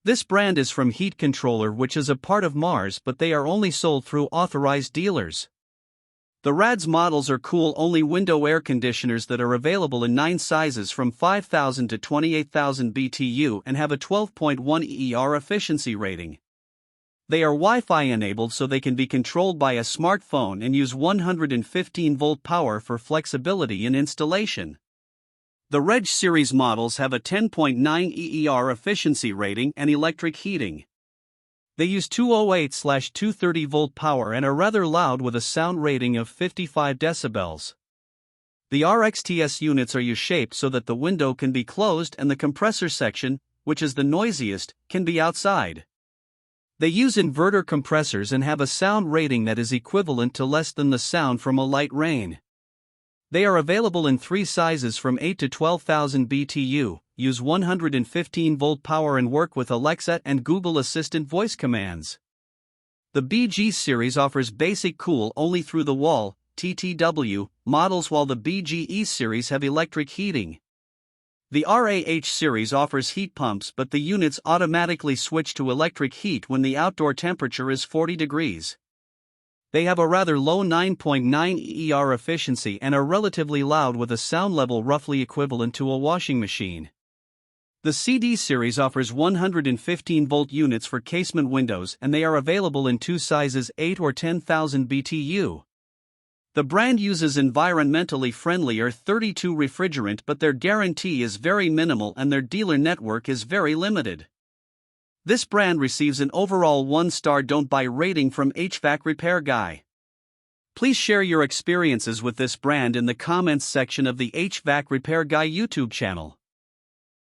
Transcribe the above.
This brand is from Heat Controller, which is a part of Mars, but they are only sold through authorized dealers. The RADS models are cool-only window air conditioners that are available in 9 sizes from 5,000 to 28,000 BTU and have a 12.1 EER efficiency rating. They are Wi-Fi enabled, so they can be controlled by a smartphone and use 115-volt power for flexibility in installation. The RAH series models have a 10.9 EER efficiency rating and electric heating. They use 208/230-volt power and are rather loud with a sound rating of 55 decibels. The RXTS units are U-shaped so that the window can be closed and the compressor section, which is the noisiest, can be outside. They use inverter compressors and have a sound rating that is equivalent to less than the sound from a light rain. They are available in 3 sizes from 8 to 12,000 BTU, use 115-volt power and work with Alexa and Google Assistant voice commands. The BG series offers basic cool only through the wall (TTW) models, while the BGE series have electric heating. The RAH series offers heat pumps, but the units automatically switch to electric heat when the outdoor temperature is 40 degrees. They have a rather low 9.9 EER efficiency and are relatively loud with a sound level roughly equivalent to a washing machine. The CD series offers 115-volt units for casement windows, and they are available in 2 sizes, 8 or 10,000 BTU. The brand uses environmentally friendly R32 refrigerant, but their guarantee is very minimal and their dealer network is very limited. This brand receives an overall 1-star don't buy rating from HvacRepairGuy. Please share your experiences with this brand in the comments section of the HvacRepairGuy YouTube channel.